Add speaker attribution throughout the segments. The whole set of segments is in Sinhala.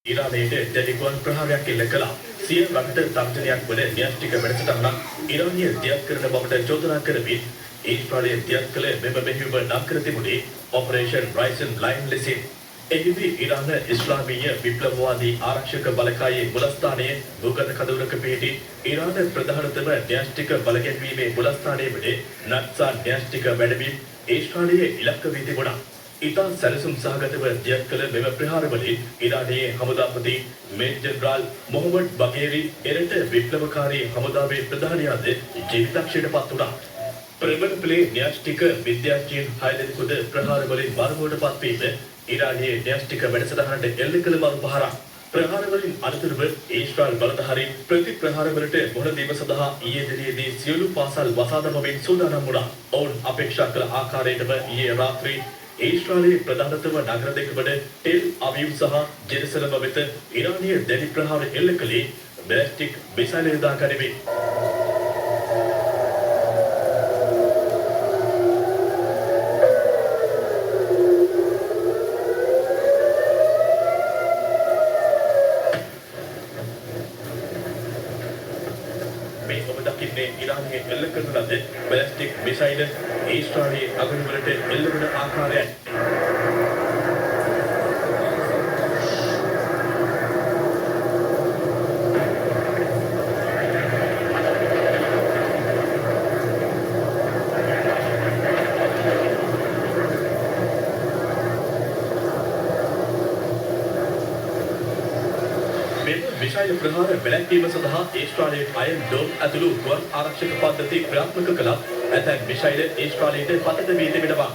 Speaker 1: ඉරානයේ ටෙලිගොන් ප්‍රහාරයක් එල්ල කළා. සිය රටට තර්ජනයක් වන න්‍යෂ්ටික වැඩසටහනක් ඉරානීය දියත් කරන බවට චෝදනා කරමින් ඊශ්‍රායලයේ දියත් කළ මෙම මෙහෙයුම නම් කර තිබුණේ ඔපරේෂන් රයිසන් ලයින් ලෙසින්. එහිදී ඉරාන ඉස්ලාමීය විප්ලවවාදී ආරක්ෂක බලකායේ මුලස්ථානයේ භූගත කඳවුරක පිහිටි ඉරාන ප්‍රධානතම න්‍යෂ්ටික බලගැන්වීමේ මුලස්ථානයේ වන නත්සා න්‍යෂ්ටික වැඩවීම් ඊශ්‍රායලයේ ඉලක්ක වී තිබුණා. ඉතා සැලසුම් සහගතව දියත් කළ මෙම ප්‍රහාරවලින් ඉරානයේ හමුදාපති මේජර් ජෙනරාල් මොහමඩ් බගේරි එරට විප්ලවකාරී හමුදාවේ ප්‍රධානියාද ජීවිතක්ෂයට පත් වුණා. ප්‍රබලපලේ න්‍යෂ්ටික විද්‍යාඥයන් 6 දෙනෙකුට ප්‍රහාරවලින් මරණයට පත්වීම ඉරානයේ න්‍යෂ්ටික වැඩසටහනට එල්ල කළ මරු පහරක්. ප්‍රහාරවලින් අනතුරුව ඊශ්‍රායල් බලධාරීන් ප්‍රතිප්‍රහාරවලට මුහුණ දීම සඳහා ඊයේ දිනේදී සියලු පාසල් වසා දමමින් සූදානම් වුණා. ඔවුන් අපේක්ෂා කළ ආකාරයටම ඊයේ රාත්‍රී ඊශ්‍රායලයේ ප්‍රධානතම නගර දෙක වන ටෙල් අවීව් සහ ජෙරුසලම වෙත ඉරානීය දැඩි ප්‍රහාර එල්ල කළේ බැලිස්ටික් මිසයිල් යොදා ගනිමින්. මේ ඔබ දකින්නේ ඉරානයේ එල්ල කරන ලද බැලිස්ටික් මිසයිල් ඊශ්‍රායලයේ අගනුවරට එල්ල වන ආකාරයයි. මිසයිල් ප්‍රහාර වැළැක්වීම සඳහා ඊශ්‍රායලයේ අයන් ඩෝම් ඇතුළු ගුවන් ආරක්ෂක පද්ධති ක්‍රියාත්මක කළා. ඇතැම් මිසයිල් ඊශ්‍රායලයට පතට වී තිබෙනවා.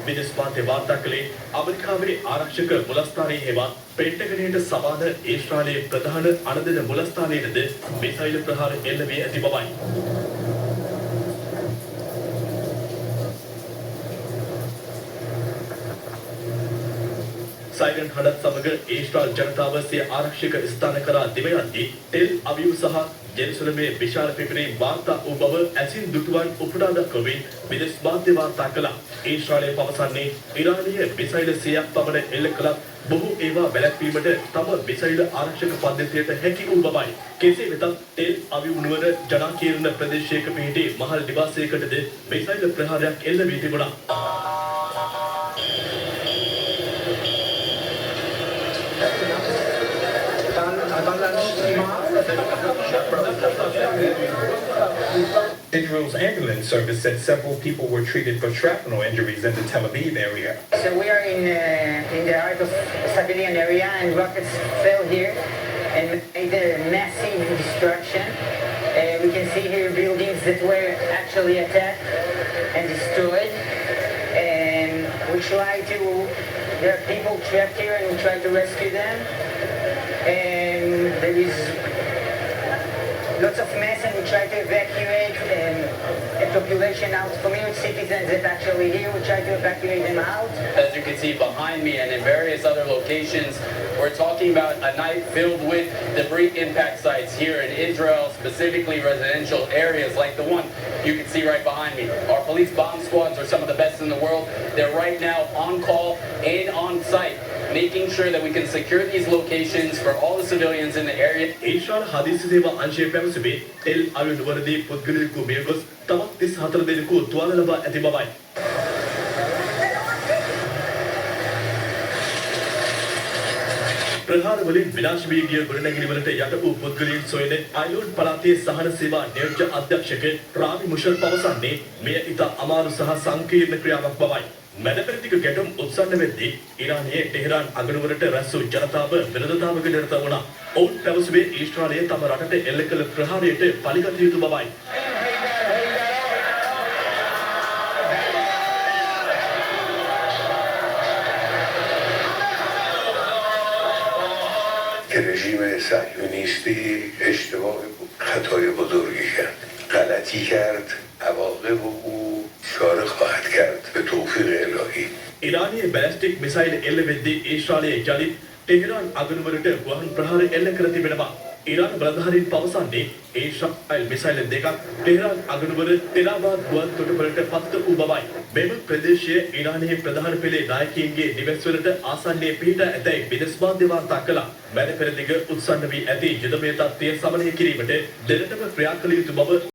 Speaker 1: විදේශ මාධ්‍ය වාර්තා කළේ ඇමරිකාවේ ආරක්ෂක මුලස්ථානයේ හෙවත් පෙන්ටගනයට සමාන ඊශ්‍රායලයේ ප්‍රධාන අනදෙන මුලස්ථානයේද මිසයිල් ප්‍රහාර එල්ල වී ඇති බවයි. සයිරන් හඬත් සමග ඊශ්‍රායල් ජනතාව සිය ආරක්ෂක ස්ථාන කරා දිව යද්දී ටෙල් අවීව් සහ ජෙරුසලමේ විශාල පිපිරීම් වාර්තා වූ බව ඇසින් දුටුවන් උපුටා දක්වමින් විදේශ මාධ්‍ය වාර්තා කළා. ඊශ්‍රායලය පවසන්නේ ඉරානීය මිසයිල් 100ක් පමණ එල්ල කළත් බොහෝ ඒවා වැළැක්වීමට තම මිසයිල් ආරක්ෂක පද්ධතියට හැකි වූ බවයි. කෙසේ වෙතත් ටෙල් අවීව් නුවර ජනාකීර්ණ ප්‍රදේශයක පිහිටි මහල් නිවාසයකටද මිසයිල් ප්‍රහාරයක් එල්ල වී තිබුණා.
Speaker 2: Israel's ambulance service said several people were treated for shrapnel injuries in the Tel Aviv area.
Speaker 3: So we are in the heart of civilian area, and rockets fell here and made a massive destruction. We can see here buildings that were actually attacked and destroyed. And there are people trapped here, and we try to rescue them. And there is lots of mess, and we try to evacuate a population out, community citizens that actually here, we try to evacuate them out.
Speaker 4: As you can see behind me and in various other locations, we're talking about a night filled with debris impact sites here in Israel, specifically residential areas like the one you can see right behind me. Our police bomb squads are some of the best in the world. They're right now on call and on site, making sure that we can secure these locations for all the civilians in the area.
Speaker 1: Israel හදිසි සේවා අංශය පැවසුවේ ටෙල් අවීව් නුවරදී පුද්ගලයෙකු මිය ගොස් තවත් 34 දෙනෙකු තුවාල ලබා ඇති බවයි. ප්‍රහාර වලින් විනාශ වී ගිය ගොඩනැගිලි වලට යට වූ පුද්ගලයන් සොයන අයිලෝන් පළාතේ සහන සේවා නියෝජ්‍ය අධ්‍යක්ෂක රාමි මුෂල් පවසන්නේ මෙය ඉතා අමාරු සහ සංකීර්ණ ක්‍රියාවක් බවයි. මැදපෙරදිග ගැටුම් උත්සන්න වෙද්දී ඉරානයේ ටෙහෙරාන් අගනුවරට රැස් වූ ජනතාව විරෝධතාවක නිරත වුණා. ඔවුන් පැවසුවේ ඊශ්‍රායලය තම රටට එල්ල කළ ප්‍රහාරයට පලිගත යුතු බවයි.
Speaker 5: که رژیم صهیونیستی اشتباه خطای بزرگی کرد، غلطی کرد، عواقب او چاره خواهد کرد به توفیق الهی.
Speaker 1: ඉරානයේ බැලිස්ටික් මිසයිල් එල්ල වෙද්දී ඊශ්‍රායලයේ යලිත් ටෙහෙරාන් අගනුවරට ගුවන් ප්‍රහාර එල්ල කර තිබෙනවා. ඉරාන බලධාරීන් පවසන්නේ ඒ ශක්තිල් මිසයිල් දෙකක් ටෙහරාන් අගනුවර තෙලාබාද් ගුවන් තොටුපළට පතිත වූ බවයි. මෙම ප්‍රදේශයේ ඉරානයේ ප්‍රධාන පෙළේ නායකයින්ගේ නිවෙස්වලට ආසන්නයේ පිහිට ඇතැයි විදෙස් මාධ්‍ය වාර්තා කළා. මැද පෙරදිග උත්සන්න වී ඇති යුදමය තත්ත්වය සමනය කිරීමට දෙරටම ක්‍රියා කළ යුතු බව